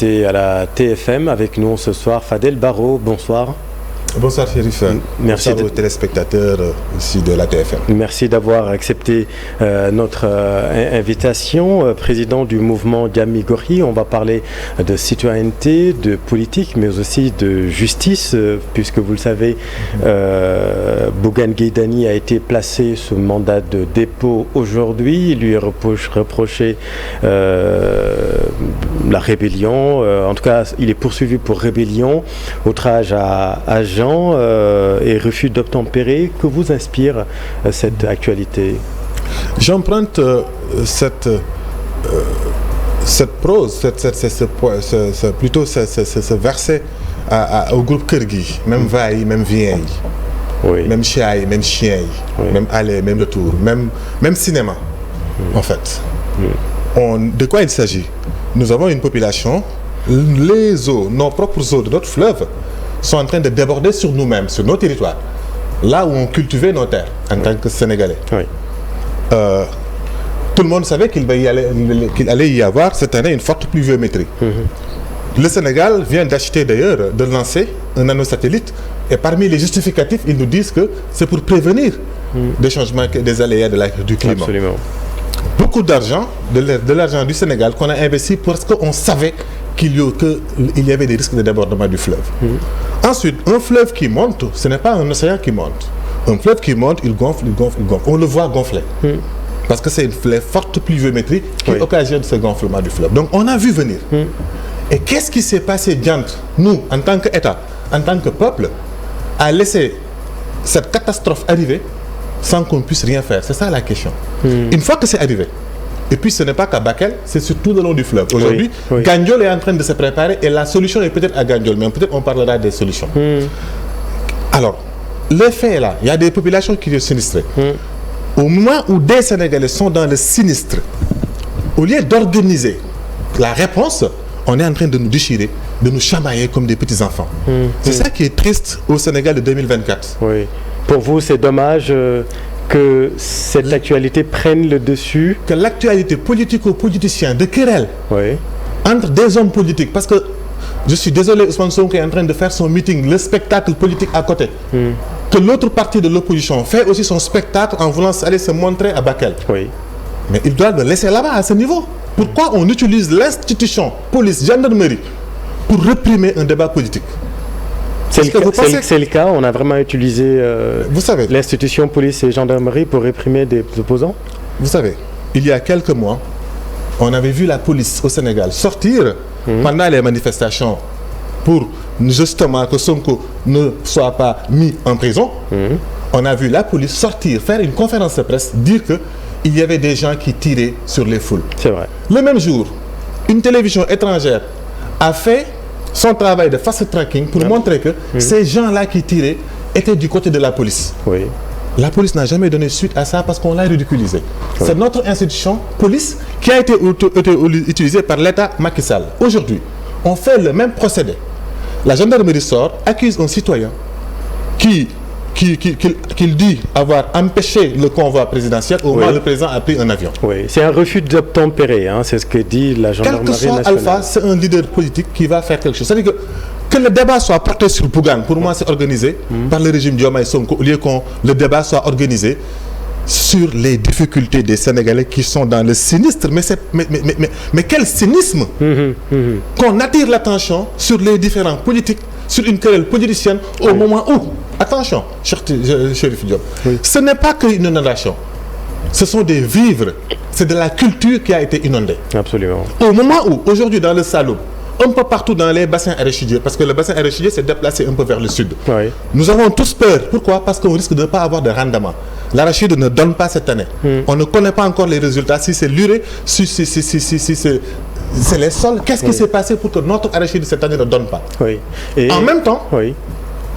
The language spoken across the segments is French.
actualité à la TFM. Avec nous ce soir, Fadel Barro. Bonsoir. Bonsoir Chérif. Merci aux téléspectateurs ici de la TFM. Merci d'avoir accepté notre invitation. Président du mouvement Jàmmi Gox Yi, on va parler de citoyenneté, de politique, mais aussi de justice, puisque vous le savez, Bougane Gueye Dany a été placé sous mandat de dépôt aujourd'hui. Il lui est reproché la rébellion. En tout cas, il est poursuivi pour rébellion, outrage à agent et refus d'obtempérer. Que vous inspire cette actualité? J'emprunte cette prose, plutôt ce verset au groupe Kër Gi, même va-yi, même vient-yi, oui. Même chia-yi, même chien-yi, oui. Même aller, même retour, même cinéma, en fait. De quoi il s'agit? Nous avons une population, les eaux, nos propres eaux de notre fleuve, sont en train de déborder sur nous-mêmes, sur nos territoires, là où on cultivait nos terres en tant que Sénégalais. Oui. Tout le monde savait qu'il allait y avoir cette année une forte pluviométrie. Le Sénégal vient d'acheter d'ailleurs, de lancer un nanosatellite, et parmi les justificatifs, ils nous disent que c'est pour prévenir des changements, des aléas du climat. Absolument. Beaucoup d'argent, de l'argent du Sénégal qu'on a investi parce qu'on savait qu'il y avait des risques de débordement du fleuve. Ensuite, un fleuve qui monte, ce n'est pas un océan qui monte. Un fleuve qui monte, il gonfle, il gonfle, il gonfle. On le voit gonfler. Parce que c'est une forte pluviométrie qui occasionne ce gonflement du fleuve. Donc on a vu venir. Et qu'est-ce qui s'est passé, Diantre, nous, en tant qu'État, en tant que peuple, à laisser cette catastrophe arriver sans qu'on puisse rien faire? C'est ça la question. Une fois que c'est arrivé, et puis ce n'est pas qu'à Bakel, c'est sur tout le long du fleuve. Aujourd'hui, Gandiol est en train de se préparer et la solution est peut-être à Gandiol, mais peut-être on parlera des solutions. Alors, le fait est là, il y a des populations qui sont sinistrées. Au moment où des Sénégalais sont dans le sinistre, au lieu d'organiser la réponse, on est en train de nous déchirer, de nous chamailler comme des petits-enfants. C'est ça qui est triste au Sénégal de 2024. Oui. Pour vous, c'est dommage que cette actualité prenne le dessus. Que l'actualité politico-politicien de querelle entre des hommes politiques, parce que je suis désolé, Ousmane Sonko est en train de faire son meeting, le spectacle politique à côté. Que l'autre partie de l'opposition fait aussi son spectacle en voulant aller se montrer à Bakel. Mais ils doivent le laisser là-bas, à ce niveau. Pourquoi on utilise l'institution, police, gendarmerie, pour réprimer un débat politique? C'est le cas, on a vraiment utilisé l'institution police et gendarmerie pour réprimer des opposants? Vous savez, il y a quelques mois, on avait vu la police au Sénégal sortir pendant les manifestations pour justement que Sonko ne soit pas mis en prison. On a vu la police sortir, faire une conférence de presse, dire qu'il y avait des gens qui tiraient sur les foules. C'est vrai. Le même jour, une télévision étrangère a fait son travail de fast-tracking pour montrer que ces gens-là qui tiraient étaient du côté de la police. La police n'a jamais donné suite à ça parce qu'on l'a ridiculisé. C'est notre institution, police, qui a été utilisée par l'État Macky Sall. Aujourd'hui, on fait le même procédé. La gendarmerie sort, accuse un citoyen qu'il dit avoir empêché le convoi présidentiel au moment où le président a pris un avion. C'est un refus d'obtempérer, c'est ce que dit la gendarmerie nationale. Quel que soit Alpha, c'est un leader politique qui va faire quelque chose. C'est-à-dire que le débat soit porté sur Bougane, pour moi c'est organisé par le régime Diomaye Sonko, au lieu que le débat soit organisé sur les difficultés des Sénégalais qui sont dans le sinistre. Mais quel cynisme qu'on attire l'attention sur les différents politiques, sur une querelle politicienne au moment où, attention, Chérif Diop, ce n'est pas qu'une inondation, ce sont des vivres, c'est de la culture qui a été inondée. Absolument. Au moment où, aujourd'hui dans le Saloum, un peu partout dans les bassins arachidiers, parce que le bassin arachidier s'est déplacé un peu vers le sud. Nous avons tous peur. Pourquoi? Parce qu'on risque de ne pas avoir de rendement. L'arachide ne donne pas cette année. On ne connaît pas encore les résultats, si c'est l'urée, si c'est les sols. Qu'est-ce qui s'est passé pour que notre arachide cette année ne donne pas? Et en même temps,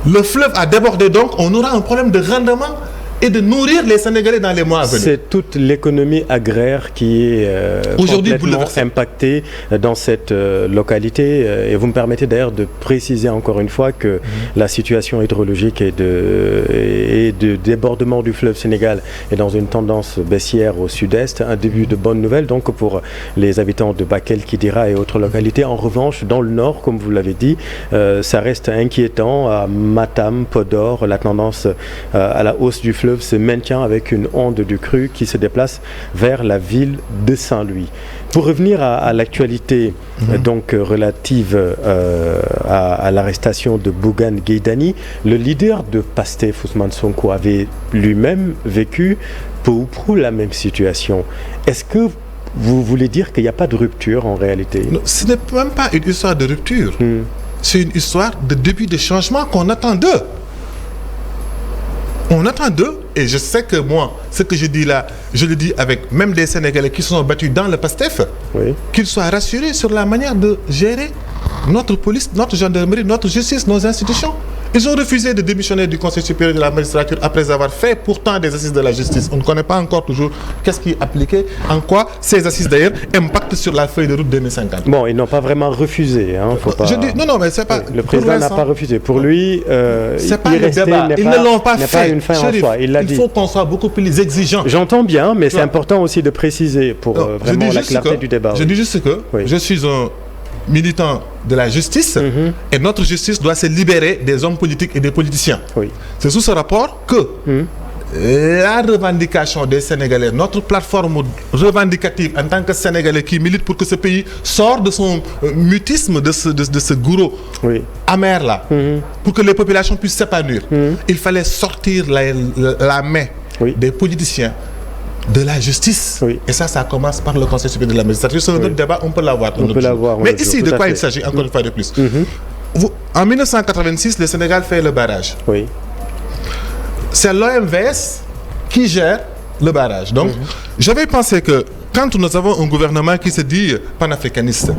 le fleuve a débordé, donc on aura un problème de rendement et de nourrir les Sénégalais dans les mois à venir. C'est toute l'économie agraire qui est complètement impactée dans cette localité. Et vous me permettez d'ailleurs de préciser encore une fois que la situation hydrologique et de débordement du fleuve Sénégal est dans une tendance baissière au sud-est. Un début de bonne nouvelle donc pour les habitants de Bakel, Kidira et autres localités. En revanche, dans le nord, comme vous l'avez dit, ça reste inquiétant. À Matam, Podor, la tendance à la hausse du fleuve se maintient avec une onde du cru qui se déplace vers la ville de Saint-Louis. Pour revenir à l'actualité donc relative à l'arrestation de Bougane Gueye Dany, le leader de Pastef, Ousmane Sonko, avait lui-même vécu peu ou prou la même situation. Est-ce que vous voulez dire qu'il n'y a pas de rupture en réalité? Non, ce n'est même pas une histoire de rupture. C'est une histoire de début de changement qu'on attend d'eux. On attend d'eux, et je sais que moi, ce que je dis là, je le dis avec même des Sénégalais qui se sont battus dans le PASTEF, qu'ils soient rassurés sur la manière de gérer notre police, notre gendarmerie, notre justice, nos institutions. Ils ont refusé de démissionner du Conseil supérieur de la magistrature après avoir fait pourtant des assises de la justice. On ne connaît pas encore toujours qu'est-ce qui est appliqué, en quoi ces assises d'ailleurs impactent sur la feuille de route 2050. Bon, ils n'ont pas vraiment refusé. Hein, faut pas... Je dis, non, mais c'est pas... Le président n'a pas refusé. Pour lui, c'est pas le débat. Ils ne l'ont pas fait. Pas une fin Chérif, en soi. Il faut qu'on soit beaucoup plus exigeant. J'entends bien, mais c'est important aussi de préciser pour vraiment la clarté du débat. Je dis juste que je suis un militant de la justice et notre justice doit se libérer des hommes politiques et des politiciens. C'est sous ce rapport que la revendication des Sénégalais, notre plateforme revendicative en tant que Sénégalais qui milite pour que ce pays sorte de son mutisme, de ce gourou amer là, pour que les populations puissent s'épanouir. Il fallait sortir la main des politiciens de la justice. Et ça commence par le Conseil supérieur de la magistrature. C'est notre débat, on peut l'avoir. Mais ici, de quoi il s'agit, encore une fois de plus. En 1986, le Sénégal fait le barrage. C'est l'OMVS qui gère le barrage. Donc, j'avais pensé que quand nous avons un gouvernement qui se dit panafricaniste,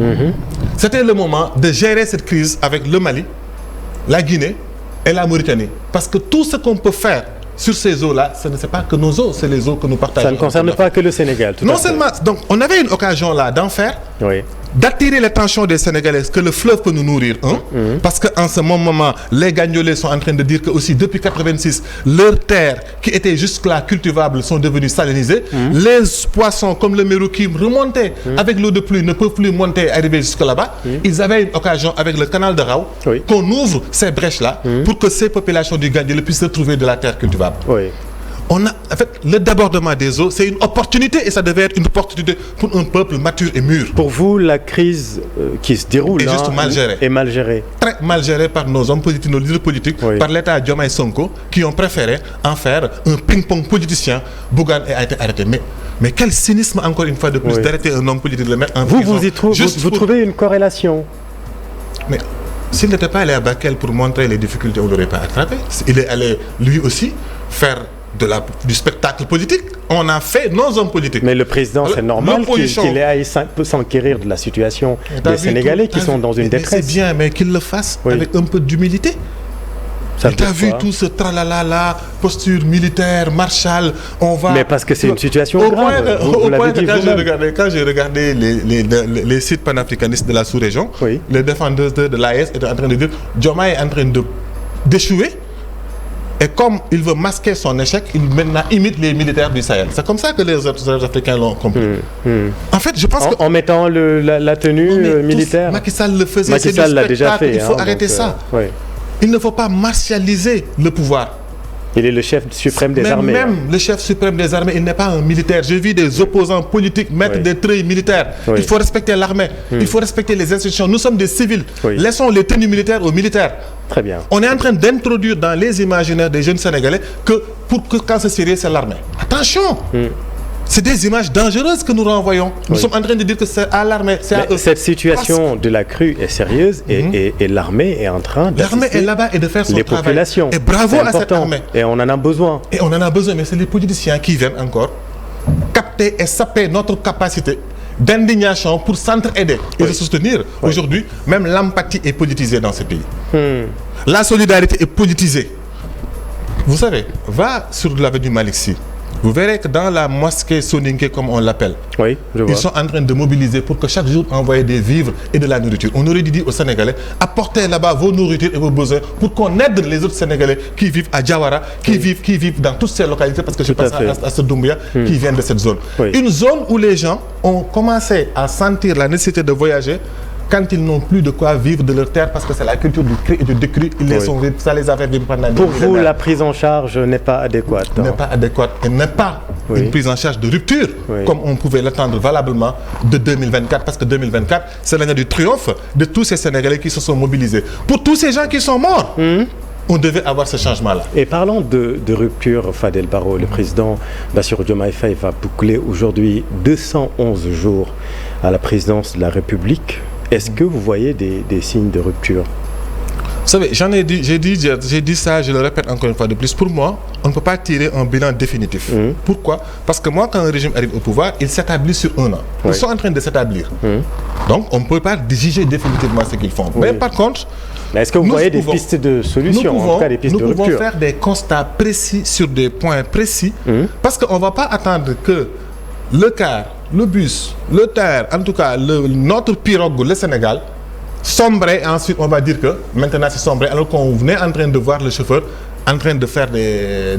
c'était le moment de gérer cette crise avec le Mali, la Guinée et la Mauritanie. Parce que tout ce qu'on peut faire sur ces eaux-là, ce n'est pas que nos eaux, c'est les eaux que nous partageons. Ça ne concerne pas que le Sénégal. Non seulement, donc on avait une occasion là d'en faire, d'attirer l'attention des Sénégalais que le fleuve peut nous nourrir. Parce qu'en ce moment, les Gagnolais sont en train de dire que aussi depuis 1986, leurs terres qui étaient jusque-là cultivables sont devenues salinisées. Les poissons comme le Mérou qui remontaient avec l'eau de pluie ne peuvent plus monter et arriver jusque là-bas. Ils avaient une occasion avec le canal de Rao qu'on ouvre ces brèches-là pour que ces populations du Gagnolais puissent retrouver de la terre cultivable. En fait, le débordement des eaux, c'est une opportunité et ça devait être une opportunité pour un peuple mature et mûr. Pour vous, la crise qui se déroule est juste mal gérée. Est mal gérée. Très mal gérée par nos hommes politiques, nos leaders politiques, par l'État Diomaye Sonko, qui ont préféré en faire un ping-pong politicien. Bougane a été arrêté. Mais quel cynisme, encore une fois de plus, d'arrêter un homme politique, de le mettre en prison. Vous trouvez une corrélation? Mais s'il n'était pas allé à Bakel pour montrer les difficultés, on ne l'aurait pas attrapé. Il est allé, lui aussi, faire du spectacle politique. On a fait nos hommes politiques. Mais le président, c'est normal qu'il ait s'enquérir de la situation des Sénégalais qui sont dans une détresse. C'est bien, mais qu'il le fasse avec un peu d'humilité. Tu as vu tout ce tralala, posture militaire, Marshall, on va... Mais parce que c'est une situation grave. Au point que quand j'ai regardé les sites panafricanistes de la sous-région, les défenseurs de l'AES étaient en train de dire Diomaye est en train d'échouer. Et comme il veut masquer son échec, il maintenant imite les militaires du Sahel. C'est comme ça que les observateurs africains l'ont compris. En fait, je pense que... En mettant la tenue militaire. Macky Sall le faisait. Macky Sall l'a déjà fait. Il faut arrêter ça. Il ne faut pas martialiser le pouvoir. Il est le chef suprême des armées. Même le chef suprême des armées, il n'est pas un militaire. J'ai vu des opposants politiques mettre des treilles militaires. Il faut respecter l'armée. Il faut respecter les institutions. Nous sommes des civils. Laissons les tenues militaires aux militaires. Très bien. On est en train d'introduire dans les imaginaires des jeunes Sénégalais que quand c'est sérieux, c'est l'armée. Attention! C'est des images dangereuses que nous renvoyons. Nous sommes en train de dire que c'est à l'armée, c'est à eux. Cette situation de la crue est sérieuse et l'armée est en train d'assister l'armée est là-bas et de faire son les travail. Populations. Et bravo à cette armée. Et on en a besoin. Et on en a besoin, mais c'est les politiciens qui viennent encore capter et saper notre capacité d'indignation pour s'entraider et de soutenir. Aujourd'hui, même l'empathie est politisée dans ce pays. La solidarité est politisée. Vous savez, va sur l'avenue Malick Sy. Vous verrez que dans la mosquée Soninké, comme on l'appelle, oui, ils sont en train de mobiliser pour que chaque jour envoyer des vivres et de la nourriture. On aurait dit aux Sénégalais, apportez là-bas vos nourritures et vos besoins pour qu'on aide les autres Sénégalais qui vivent à Diawara, qui vivent dans toutes ces localités, parce que je pense à ce Doumbouya qui viennent de cette zone. Oui. Une zone où les gens ont commencé à sentir la nécessité de voyager quand ils n'ont plus de quoi vivre de leur terre, parce que c'est la culture du cri et du décru, ça les a fait vivre pendant des Pour vous, la prise en charge n'est pas adéquate. N'est pas adéquate et n'est pas une prise en charge de rupture, comme on pouvait l'attendre valablement de 2024, parce que 2024, c'est l'année du triomphe de tous ces Sénégalais qui se sont mobilisés. Pour tous ces gens qui sont morts, on devait avoir ce changement-là. Et parlant de rupture, Fadel Barro, le président Bassirou Diomaye Faye va boucler aujourd'hui 211 jours à la présidence de la République. Est-ce que vous voyez des signes de rupture? Vous savez, j'ai dit ça, je le répète encore une fois de plus. Pour moi, on ne peut pas tirer un bilan définitif. Pourquoi? Parce que moi, quand un régime arrive au pouvoir, il s'établit sur un an. Ils sont en train de s'établir. Donc, on ne peut pas juger définitivement ce qu'ils font. Mais par contre, est-ce que vous voyez des pistes de solution, en tout cas des pistes de rupture? Nous pouvons faire des constats précis sur des points précis, parce qu'on ne va pas attendre que le car, le bus, le terre, en tout cas notre pirogue, le Sénégal, sombrer, et ensuite on va dire que maintenant c'est sombré, alors qu'on venait en train de voir le chauffeur en train de faire les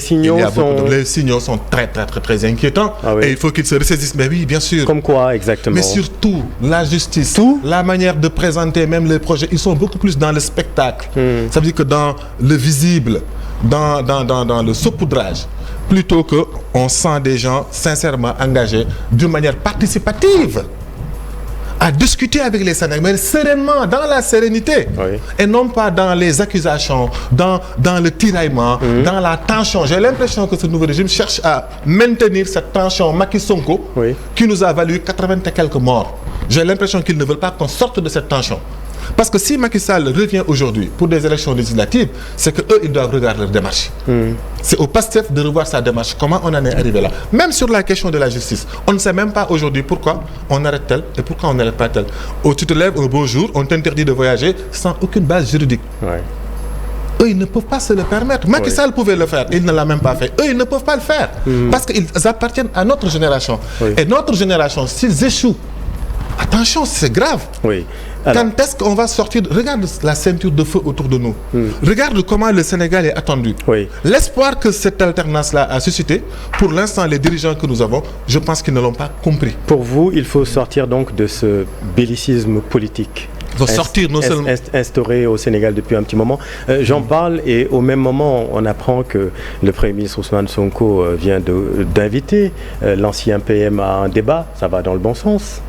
signaux sont très inquiétants. Et il faut qu'ils se ressaisissent. Mais oui, bien sûr. Comme quoi exactement? Mais surtout la justice, la manière de présenter même les projets, ils sont beaucoup plus dans le spectacle. Ça veut dire que dans le visible, dans le saupoudrage, plutôt qu'on sent des gens sincèrement engagés d'une manière participative à discuter avec les Sénégalais, mais sereinement, dans la sérénité, et non pas dans les accusations, dans le tiraillement, dans la tension. J'ai l'impression que ce nouveau régime cherche à maintenir cette tension Macky Sonko qui nous a valu 80 et quelques morts. J'ai l'impression qu'ils ne veulent pas qu'on sorte de cette tension. Parce que si Macky Sall revient aujourd'hui pour des élections législatives, c'est qu'eux, ils doivent regarder leur démarche. C'est au PASTEF de revoir sa démarche. Comment on en est arrivé là? Même sur la question de la justice, on ne sait même pas aujourd'hui pourquoi on arrête tel et pourquoi on n'arrête pas tel. Tu te lèves un beau jour, on t'interdit de voyager sans aucune base juridique. Eux, ils ne peuvent pas se le permettre. Macky Sall pouvait le faire, il ne l'a même pas fait. Eux, ils ne peuvent pas le faire parce qu'ils appartiennent à notre génération. Et notre génération, s'ils échouent, attention, c'est grave. Alors, quand est-ce qu'on va sortir? Regarde la ceinture de feu autour de nous. Regarde comment le Sénégal est attendu. L'espoir que cette alternance-là a suscité, pour l'instant, les dirigeants que nous avons, je pense qu'ils ne l'ont pas compris. Pour vous, il faut sortir donc de ce bellicisme politique instauré au Sénégal depuis un petit moment. J'en parle et au même moment, on apprend que le Premier ministre Ousmane Sonko vient d'inviter l'ancien PM à un débat. Ça va dans le bon sens?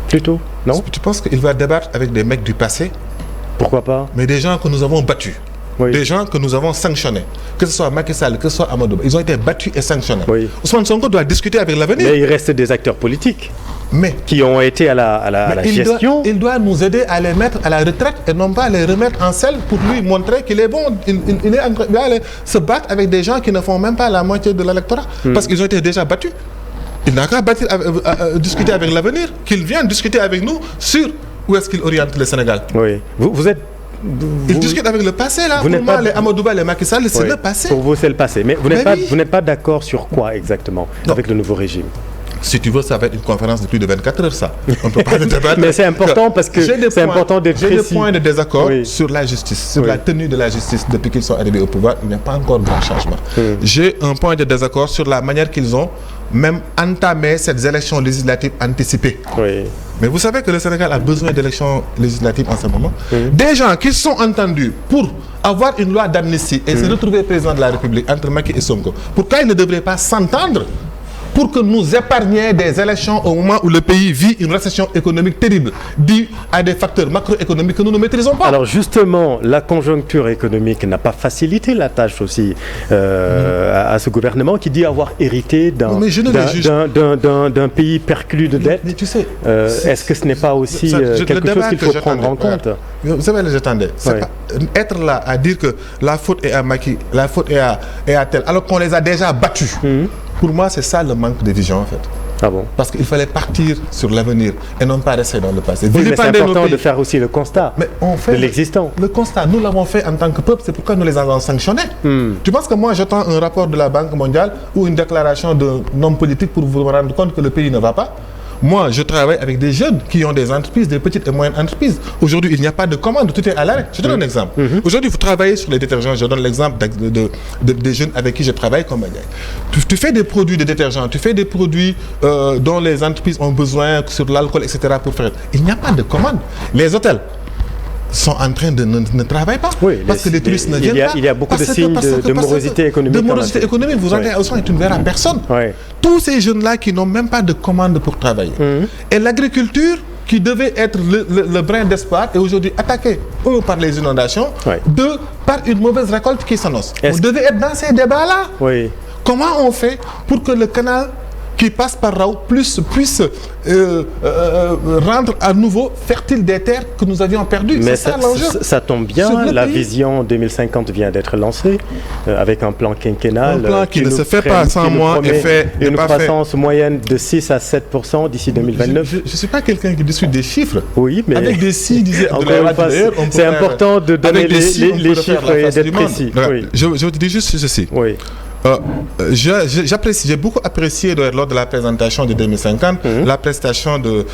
Plutôt, non? Tu penses qu'il va débattre avec des mecs du passé? Pourquoi pas? Mais des gens que nous avons battus, des gens que nous avons sanctionnés, que ce soit Macky Sall, que ce soit Amadou Ba, ils ont été battus et sanctionnés. Ousmane Sonko doit discuter avec l'avenir. Mais il reste des acteurs politiques qui ont été à la gestion. Il doit nous aider à les mettre à la retraite et non pas à les remettre en selle pour lui montrer qu'il est bon. Il est en train de se battre avec des gens qui ne font même pas la moitié de l'électorat parce qu'ils ont été déjà battus. Il n'a qu'à discuter avec l'avenir, qu'il vienne discuter avec nous sur où est-ce qu'il oriente le Sénégal. Il discute avec le passé là. Pour moi, les Amadou Ba, les Macky Sall, c'est le passé. Pour vous, c'est le passé. Mais vous n'êtes pas d'accord sur quoi exactement avec le nouveau régime? Si tu veux, ça va être une conférence de plus de 24 heures, ça. On ne peut pas le débattre. Mais c'est important parce que c'est important d'être précis. J'ai des points de désaccord sur la justice, sur la tenue de la justice depuis qu'ils sont arrivés au pouvoir. Il n'y a pas encore grand changement. J'ai un point de désaccord sur la manière qu'ils ont même entamé cette élection législative anticipée. Mais vous savez que le Sénégal a besoin d'élections législatives en ce moment. Des gens qui sont entendus pour avoir une loi d'amnistie et se retrouver président de la République entre Macky et Sonko, pourquoi ils ne devraient pas s'entendre pour que nous épargnions des élections au moment où le pays vit une récession économique terrible, due à des facteurs macroéconomiques que nous ne maîtrisons pas? Alors justement, la conjoncture économique n'a pas facilité la tâche aussi à ce gouvernement qui dit avoir hérité d'un pays perclus de dettes. Mais tu sais, est-ce que ce n'est pas aussi quelque chose qu'il faut prendre en compte? Vous savez, j'attendais. Être là à dire que la faute est à Macky, la faute est à tel, alors qu'on les a déjà battus. Pour moi, c'est ça le manque de vision en fait. Ah bon? Parce qu'il fallait partir sur l'avenir et non pas rester dans le passé. Oui, mais c'est important de faire aussi le constat de l'existant. Le constat, nous l'avons fait en tant que peuple, c'est pourquoi nous les avons sanctionnés. Tu penses que moi j'attends un rapport de la Banque mondiale ou une déclaration d'un homme politique pour vous rendre compte que le pays ne va pas? Moi, je travaille avec des jeunes qui ont des entreprises, des petites et moyennes entreprises. Aujourd'hui, il n'y a pas de commande, tout est à l'arrêt. Je donne un exemple. Aujourd'hui, vous travaillez sur les détergents. Je donne l'exemple des jeunes avec qui je travaille comme Bagay. Tu fais des produits de détergents, tu fais des produits dont les entreprises ont besoin, sur l'alcool, etc. pour faire. Il n'y a pas de commande. Les hôtels sont en train de ne travaillent pas. Oui, parce que les touristes ne viennent pas. Il y a beaucoup de signes de morosité économique. De morosité économique. Vous entrez à Auchan et tu ne verras personne. Oui. Tous ces jeunes-là qui n'ont même pas de commande pour travailler. Et l'agriculture, qui devait être le brin d'espoir, est aujourd'hui attaquée, un, par les inondations, deux, par une mauvaise récolte qui s'annonce. On devait être dans ces débats-là. Oui. Comment on fait pour que le canal qui passe par Raoult puisse rendre à nouveau fertile des terres que nous avions perdues? Mais c'est ça l'enjeu. Ça tombe bien, la vision 2050 vient d'être lancée avec un plan quinquennal. Un plan qui ne se fait pas sans moi et fait une croissance moyenne de 6 à 7% d'ici 2029. Je ne suis pas quelqu'un qui discute des chiffres. Oui, mais avec des si, disait c'est important de donner les chiffres et d'être précis. Oui. Je te dis juste ceci. Oui. J'ai beaucoup apprécié lors de la présentation de 2050 la prestation de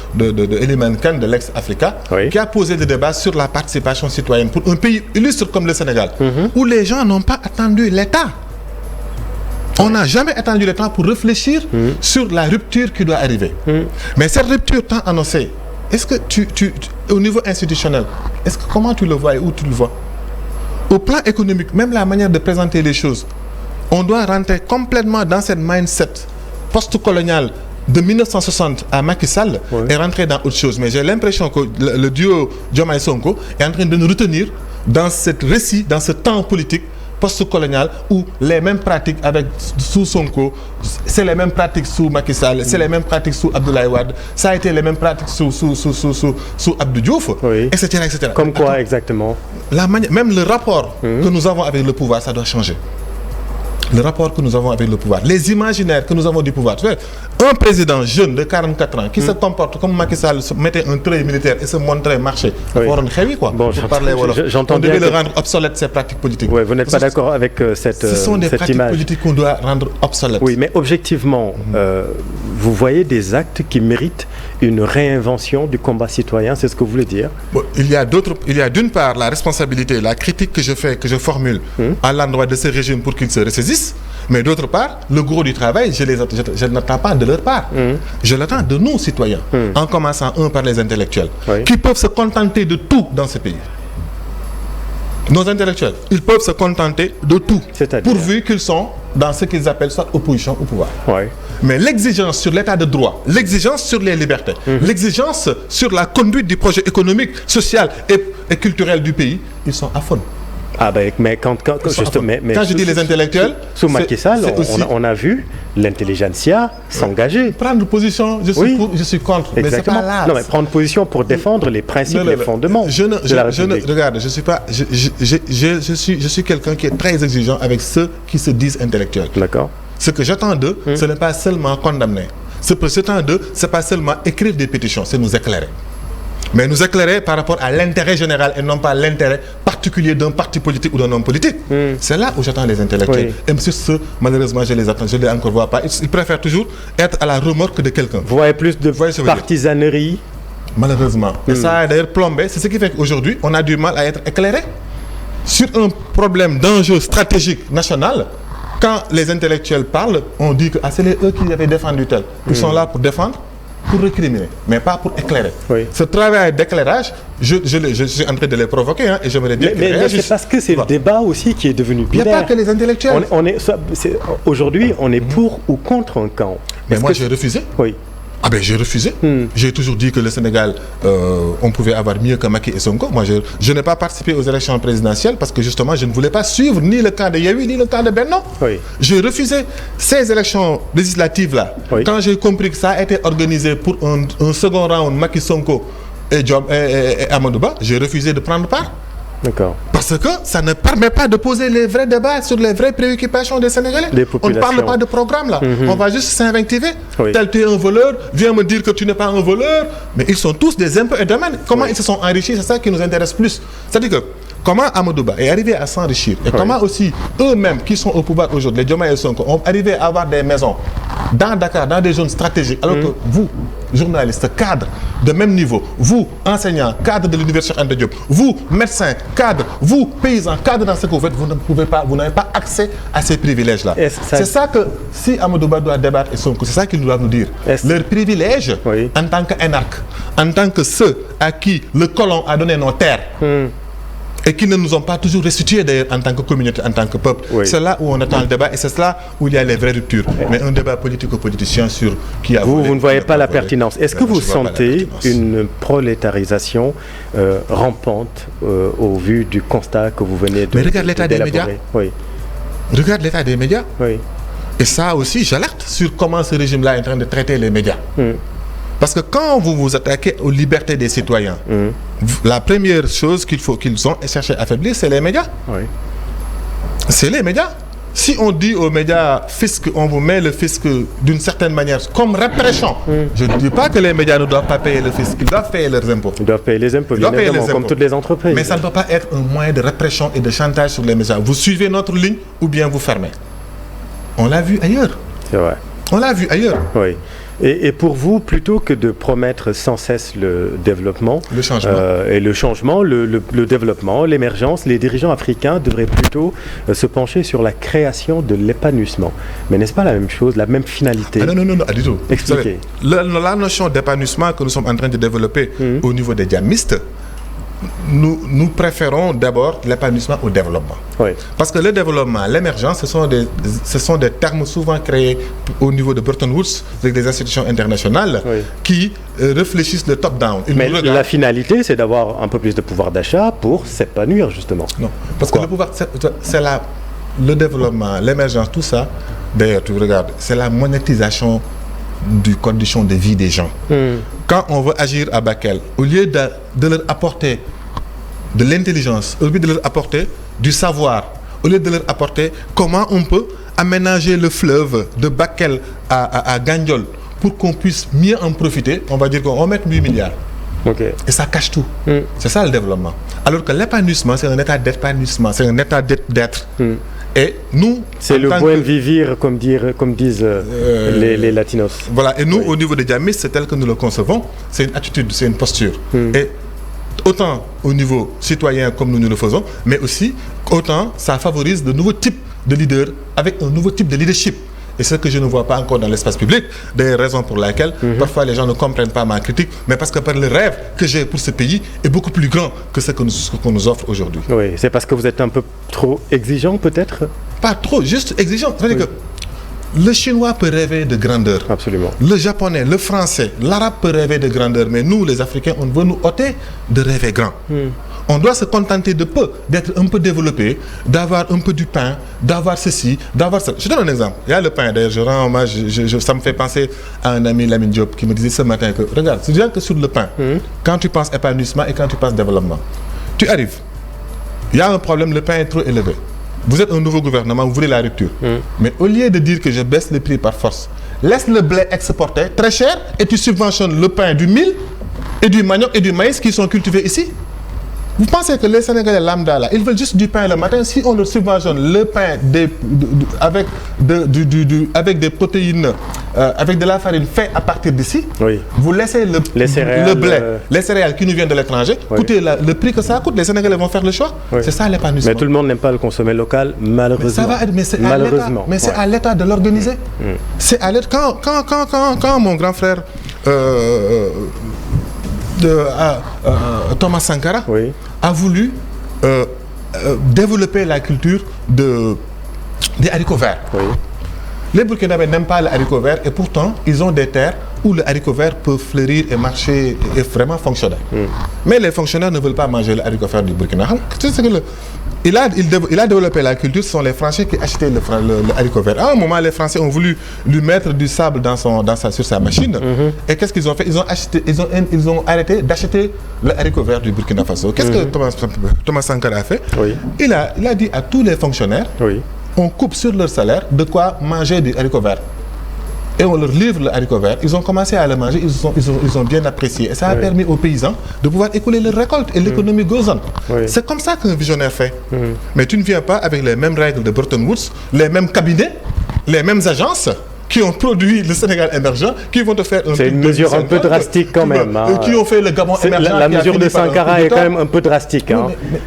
Eliman Khan de l'ex-Africa qui a posé des débats sur la participation citoyenne pour un pays illustre comme le Sénégal où les gens n'ont pas attendu l'État. On n'a jamais attendu l'État pour réfléchir sur la rupture qui doit arriver. Mais cette rupture tant annoncée, est-ce que au niveau institutionnel, comment tu le vois et où tu le vois? Au plan économique, même la manière de présenter les choses, on doit rentrer complètement dans cette mindset post-coloniale de 1960 à Macky Sall et rentrer dans autre chose. Mais j'ai l'impression que le duo Diomaye Sonko est en train de nous retenir dans ce récit, dans ce temps politique post-colonial où les mêmes pratiques sous Sonko, c'est les mêmes pratiques sous Macky Sall, c'est les mêmes pratiques sous Abdoulaye Wade, ça a été les mêmes pratiques sous Abdou Diouf, etc., etc. Comme quoi exactement? Même le rapport que nous avons avec le pouvoir, ça doit changer. Le rapport que nous avons avec le pouvoir, les imaginaires que nous avons du pouvoir. Un président jeune de 44 ans qui se comporte comme Macky Sall, mettait un trait militaire et se montrait marcher, on devait le rendre obsolète, ces pratiques politiques. Oui, vous n'êtes pas d'accord avec cette image? Ce sont des pratiques politiques qu'on doit rendre obsolètes. Oui, mais objectivement, vous voyez des actes qui méritent une réinvention du combat citoyen, c'est ce que vous voulez dire? Il y a d'une part la responsabilité, la critique que je formule à l'endroit de ce régime pour qu'ils se ressaisissent. Mais d'autre part, le gros du travail, je n'attends pas de leur part. Je l'attends de nous, citoyens, en commençant par les intellectuels, qui peuvent se contenter de tout dans ce pays. Nos intellectuels, ils peuvent se contenter de tout, pourvu qu'ils sont dans ce qu'ils appellent soit opposition au pouvoir. Mais l'exigence sur l'état de droit, l'exigence sur les libertés, l'exigence sur la conduite du projet économique, social et culturel du pays, ils sont à fond. Ah ben, mais quand je dis les intellectuels, sous Macky Sall, on a vu l'intelligentsia s'engager. Prendre position, je suis contre. Exactement. Mais c'est pas là. Non, mais prendre position pour défendre les principes, les fondements de la République. Regarde, je suis quelqu'un qui est très exigeant avec ceux qui se disent intellectuels. D'accord. Ce que j'attends d'eux, ce n'est pas seulement condamner. Ce que j'attends d'eux, ce n'est pas seulement écrire des pétitions, c'est nous éclairer. Mais nous éclairer par rapport à l'intérêt général et non pas l'intérêt particulier d'un parti politique ou d'un homme politique. C'est là où j'attends les intellectuels. Et sur ce, malheureusement, je les attends, je ne les encore vois pas. Ils préfèrent toujours être à la remorque de quelqu'un. Vous voyez plus de partisanerie? Malheureusement. Et ça a d'ailleurs plombé. C'est ce qui fait qu'aujourd'hui, on a du mal à être éclairé sur un problème d'enjeu stratégique national. Quand les intellectuels parlent, on dit que c'est eux qui avaient défendu tel. Ils sont là pour défendre, pour récriminer, mais pas pour éclairer. Ce travail d'éclairage, je suis en train de les provoquer et j'aimerais dire mais c'est parce que c'est le débat aussi qui est devenu binaire. Il n'y a pas que les intellectuels. Aujourd'hui, on est pour ou contre un camp. Mais moi, j'ai refusé. Oui. Ah ben j'ai refusé. J'ai toujours dit que le Sénégal, on pouvait avoir mieux que Macky et Sonko. Moi, je n'ai pas participé aux élections présidentielles parce que justement, je ne voulais pas suivre ni le camp de Yewwi ni le camp de Benno. J'ai refusé ces élections législatives-là. Quand j'ai compris que ça a été organisé pour un second round Macky Sonko et Amadou Ba, j'ai refusé de prendre part. D'accord. Parce que ça ne permet pas de poser les vrais débats sur les vraies préoccupations des Sénégalais. On ne parle pas de programme là. On va juste s'invectiver. Oui. Tel tu es un voleur, viens me dire que tu n'es pas un voleur. Mais ils sont tous des impôts et domaines. Comment ils se sont enrichis, c'est ça qui nous intéresse plus. C'est-à-dire que comment Amadou Ba est arrivé à s'enrichir et comment aussi eux-mêmes qui sont au pouvoir aujourd'hui, les Diomaye et Sonko, ont arrivé à avoir des maisons dans Dakar, dans des zones stratégiques, alors que vous, journalistes, cadres de même niveau, vous, enseignants, cadres de l'université Anta Diop, vous, médecins, cadres, vous, paysans, cadres dans ce que vous faites, vous n'avez pas accès à ces privilèges-là. C'est ça que, si Amadou Ba doit débattre et Sonko, c'est ça qu'ils doivent nous dire. Leurs privilèges en tant qu'énarques, en tant que ceux à qui le colon a donné nos terres. Et qui ne nous ont pas toujours restitués d'ailleurs en tant que communauté, en tant que peuple. C'est là où on attend le débat et c'est là où il y a les vraies ruptures. Mais un débat politico-politicien sur qui a Vous ne voyez pas la pertinence. Est-ce que vous sentez une prolétarisation rampante au vu du constat que vous venez de... Mais regarde l'état des médias. Oui. Regarde l'état des médias. Oui. Et ça aussi, j'alerte sur comment ce régime-là est en train de traiter les médias. Parce que quand vous vous attaquez aux libertés des citoyens, la première chose qu'ils ont cherché à affaiblir, c'est les médias. Oui. C'est les médias. Si on dit aux médias fisc, on vous met le fisc d'une certaine manière comme répression. Je ne dis pas que les médias ne doivent pas payer le fisc, ils doivent payer leurs impôts. Ils doivent payer les impôts, bien évidemment, comme toutes les entreprises. Mais ça ne doit pas être un moyen de répression et de chantage sur les médias. Vous suivez notre ligne ou bien vous fermez. On l'a vu ailleurs. C'est vrai. On l'a vu ailleurs. Oui. Et pour vous, plutôt que de promettre sans cesse le développement, le changement, le développement, l'émergence, les dirigeants africains devraient plutôt se pencher sur la création de l'épanouissement. Mais n'est-ce pas la même chose, la même finalité? Non, du tout. Expliquez. La notion d'épanouissement que nous sommes en train de développer au niveau des diamistes, nous préférons d'abord l'épanouissement au développement. Oui. Parce que le développement, l'émergence, ce sont des termes souvent créés au niveau de Bretton Woods avec des institutions internationales qui réfléchissent le top-down. Mais la finalité, c'est d'avoir un peu plus de pouvoir d'achat pour s'épanouir, justement. Non, parce que le pouvoir, c'est le développement, l'émergence, tout ça, d'ailleurs, tu regardes, c'est la monétisation des conditions de vie des gens. Quand on veut agir à Bakel, au lieu de leur apporter de l'intelligence, au lieu de leur apporter du savoir, au lieu de leur apporter comment on peut aménager le fleuve de Bakel à Gandiol pour qu'on puisse mieux en profiter, on va dire qu'on va mettre 8 milliards. Et ça cache tout. C'est ça le développement. Alors que l'épanouissement, c'est un état d'épanouissement, c'est un état d'être. Et nous, c'est le buen vivir, comme disent les latinos. Voilà, et nous, au niveau des diamistes, c'est tel que nous le concevons, c'est une attitude, c'est une posture. Et autant au niveau citoyen comme nous le faisons, mais aussi autant ça favorise de nouveaux types de leaders avec un nouveau type de leadership. Et ce que je ne vois pas encore dans l'espace public, des raisons pour lesquelles parfois les gens ne comprennent pas ma critique, mais parce que le rêve que j'ai pour ce pays est beaucoup plus grand que ce qu'on nous offre aujourd'hui. Oui, c'est parce que vous êtes un peu trop exigeant peut-être? Pas trop, juste exigeant. C'est-à-dire que le chinois peut rêver de grandeur. Absolument. Le japonais, le français, l'arabe peut rêver de grandeur, mais nous, les Africains, on veut nous ôter de rêver grand. On doit se contenter de peu, d'être un peu développé, d'avoir un peu du pain, d'avoir ceci, d'avoir ça. Je donne un exemple. Il y a le pain, d'ailleurs, je rends hommage, ça me fait penser à un ami, Lamine Diop, qui me disait ce matin que, regarde, c'est déjà que sur le pain, quand tu penses épanouissement et quand tu penses développement, tu arrives. Il y a un problème, le pain est trop élevé. Vous êtes un nouveau gouvernement, vous voulez la rupture. Mais au lieu de dire que je baisse le prix par force, laisse le blé exporté très cher et tu subventionnes le pain du mil et du manioc et du maïs qui sont cultivés ici. Vous pensez que les Sénégalais lambda là, ils veulent juste du pain le matin? Si on leur subventionne le pain avec des protéines, avec de la farine faite à partir d'ici, vous laissez le blé, les céréales qui nous viennent de l'étranger, coûter le prix que ça coûte, les Sénégalais vont faire le choix. C'est ça l'épanouissement. Mais tout le monde n'aime pas le consommer local, malheureusement. Mais ça va être, mais c'est à l'État de l'organiser. C'est à l'État. Quand mon grand frère Thomas Sankara a voulu développer la culture des haricots verts. Les Burkinabés n'aiment pas le haricot vert et pourtant ils ont des terres où le haricot vert peut fleurir et marcher et vraiment fonctionner. Mais les fonctionnaires ne veulent pas manger le haricot vert du Burkina. il a développé la culture. Ce sont les Français qui achetaient le haricot vert. À un moment, les Français ont voulu lui mettre du sable sur sa machine. Et qu'est-ce qu'ils ont fait? Ils ont arrêté d'acheter le haricot vert du Burkina Faso. Qu'est-ce que Thomas Sankara a fait? Il a dit à tous les fonctionnaires, on coupe sur leur salaire de quoi manger du haricot vert. Et on leur livre le haricot vert. Ils ont commencé à le manger, ils ont bien apprécié. Et ça a permis aux paysans de pouvoir écouler leurs récoltes et l'économie goes on. C'est comme ça qu'un visionnaire fait. Mais tu ne viens pas avec les mêmes règles de Bretton Woods, les mêmes cabinets, les mêmes agences qui ont produit le Sénégal émergent, qui vont te faire un... C'est une mesure un peu drastique quand même. Qui ont fait le Gabon émergent. La mesure de Sankara est quand même un peu drastique.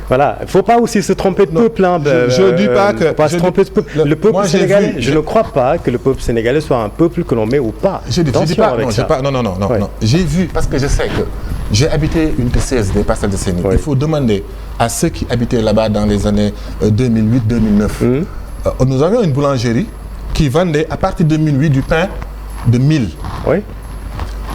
Voilà. Il ne faut pas aussi se tromper de peuple. Je ne dis pas que... Faut pas se tromper de peuple. Le peuple sénégalais, je ne crois pas que le peuple sénégalais soit un peuple que l'on met au pas. Je ne dis pas, non. J'ai vu, parce que je sais que j'ai habité une TCS des Parcelles Assainies. Il faut demander à ceux qui habitaient là-bas dans les années 2008-2009. Nous avions une boulangerie qui vendait à partir de 2008 du pain de 1000.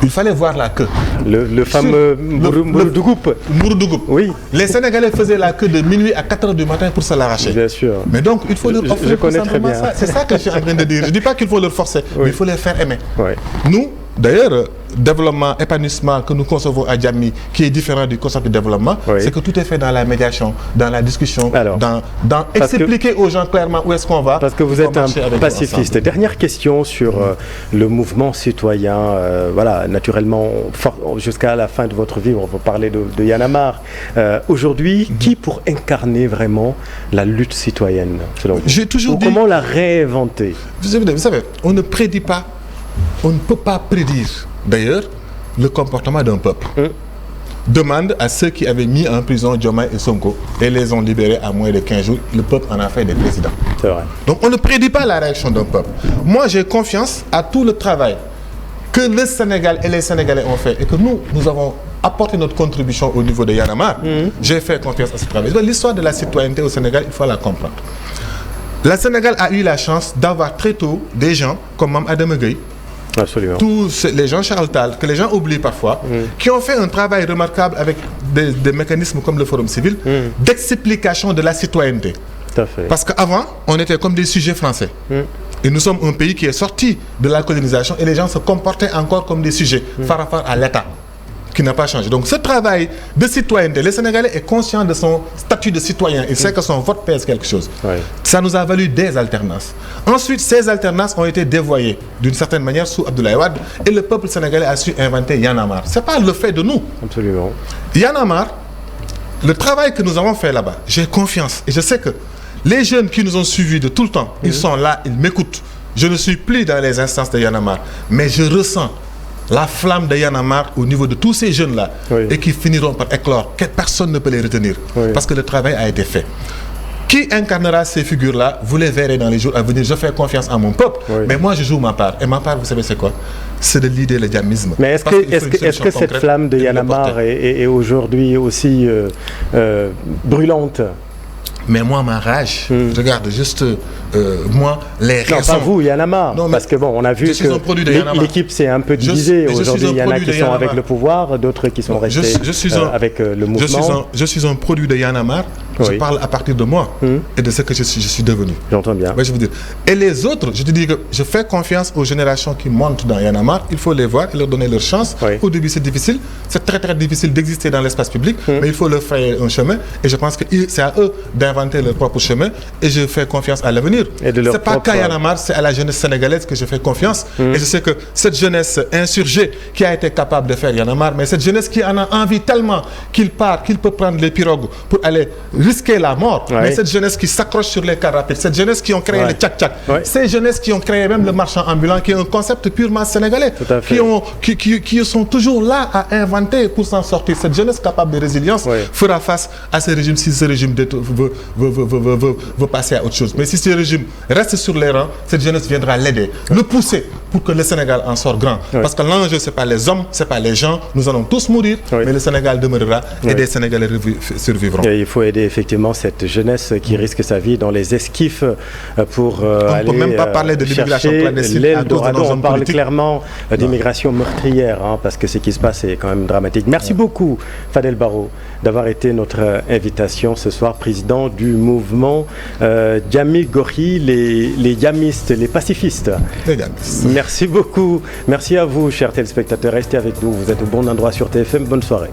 Il fallait voir la queue. Le fameux Mouroudouгoup. Mouroudouгoup. Oui. Les Sénégalais faisaient la queue de minuit à 4h du matin pour se l'arracher. Bien sûr. Mais donc, il faut leur offrir tout simplement ça. C'est ça que je suis en train de dire. Je ne dis pas qu'il faut leur forcer, mais il faut les faire aimer. Nous, d'ailleurs, développement, épanouissement que nous concevons à Djammi, qui est différent du concept de développement, c'est que tout est fait dans la médiation, dans la discussion, dans expliquer aux gens clairement où est-ce qu'on va. Parce que vous êtes un pacifiste. Dernière question sur le mouvement citoyen. Voilà, naturellement, jusqu'à la fin de votre vie, on va parler de Y'en a marre. Aujourd'hui, qui pour incarner vraiment la lutte citoyenne, selon vous? J'ai toujours dit... Comment la réinventer? Vous savez, on ne prédit pas, on ne peut pas prédire. D'ailleurs, le comportement d'un peuple. Demande à ceux qui avaient mis en prison Diomaye et Sonko et les ont libérés à moins de 15 jours. Le peuple en a fait des présidents. C'est vrai. Donc on ne prédit pas la réaction d'un peuple. Moi, j'ai confiance à tout le travail que le Sénégal et les Sénégalais ont fait et que nous avons apporté notre contribution au niveau de Y'en a marre. J'ai fait confiance à ce travail. L'histoire de la citoyenneté au Sénégal, il faut la comprendre. Le Sénégal a eu la chance d'avoir très tôt des gens comme Mame Adama Gueye, tous les gens Charles Tall, que les gens oublient parfois, qui ont fait un travail remarquable avec des mécanismes comme le Forum civil, d'explication de la citoyenneté. Tout à fait. Parce qu'avant, on était comme des sujets français. Et nous sommes un pays qui est sorti de la colonisation et les gens se comportaient encore comme des sujets par rapport à l'État, qui n'a pas changé. Donc ce travail de citoyenneté, le Sénégalais est conscient de son statut de citoyen. Il sait que son vote pèse quelque chose. Ça nous a valu des alternances. Ensuite, ces alternances ont été dévoyées d'une certaine manière sous Abdoulaye Wade et le peuple sénégalais a su inventer Y'en a marre. Ce n'est pas le fait de nous. Absolument. Y'en a marre, le travail que nous avons fait là-bas, j'ai confiance et je sais que les jeunes qui nous ont suivis de tout le temps, ils sont là, ils m'écoutent. Je ne suis plus dans les instances de Y'en a marre, mais je ressens la flamme de Y'en a marre au niveau de tous ces jeunes-là et qui finiront par éclore. Personne ne peut les retenir parce que le travail a été fait. Qui incarnera ces figures-là, vous les verrez dans les jours à venir. Je fais confiance à mon peuple, mais moi je joue ma part. Et ma part, vous savez c'est quoi? C'est de l'idée le djamisme. Mais est-ce que cette flamme de Y'en a marre est aujourd'hui aussi brûlante? Mais moi, ma rage, regarde, juste moi, les raisons... Non, pas vous, Y'en a marre. Non, parce que bon, on a vu que l'équipe s'est un peu divisée. Aujourd'hui, il y en a qui sont avec le pouvoir, d'autres qui sont restés avec le mouvement. Je suis un produit de Y'en a marre. Je parle à partir de moi et de ce que je suis devenu. J'entends bien. Ouais, je veux dire. Et les autres, je te dis que je fais confiance aux générations qui montent dans Y'en a marre. Il faut les voir et leur donner leur chance. Au début, c'est difficile. C'est très, très difficile d'exister dans l'espace public. Mais il faut leur faire un chemin. Et je pense que c'est à eux d'inventer leur propre chemin. Et je fais confiance à l'avenir. C'est pas qu'à Y'en a marre, c'est à la jeunesse sénégalaise que je fais confiance. Et je sais que cette jeunesse insurgée qui a été capable de faire Y'en a marre, mais cette jeunesse qui en a envie tellement qu'il part, qu'il peut prendre les pirogues pour aller risquer la mort. Mais cette jeunesse qui s'accroche sur les cars rapides, cette jeunesse qui ont créé le tchak-tchak, ces jeunesses qui ont créé même le marchand ambulant, qui est un concept purement sénégalais, qui sont toujours là à inventer pour s'en sortir. Cette jeunesse capable de résilience fera face à ce régime si ce régime veut passer à autre chose. Mais si ce régime reste sur les rangs, cette jeunesse viendra l'aider, le pousser pour que le Sénégal en sorte grand. Parce que l'enjeu, ce n'est pas les hommes, ce n'est pas les gens. Nous allons tous mourir, mais le Sénégal demeurera et des Sénégalais survivront. Et il faut aider effectivement cette jeunesse qui risque sa vie dans les esquifs pour aller peut même pas parler de l'immigration clandestine l'Eldorado. On parle clairement d'immigration meurtrière, parce que ce qui se passe est quand même dramatique. Merci beaucoup, Fadel Barro. d'avoir été notre invitation ce soir, président du mouvement Jami Gori, les yamistes, les pacifistes. Merci beaucoup. Merci à vous, chers téléspectateurs. Restez avec nous. Vous êtes au bon endroit sur TFM. Bonne soirée.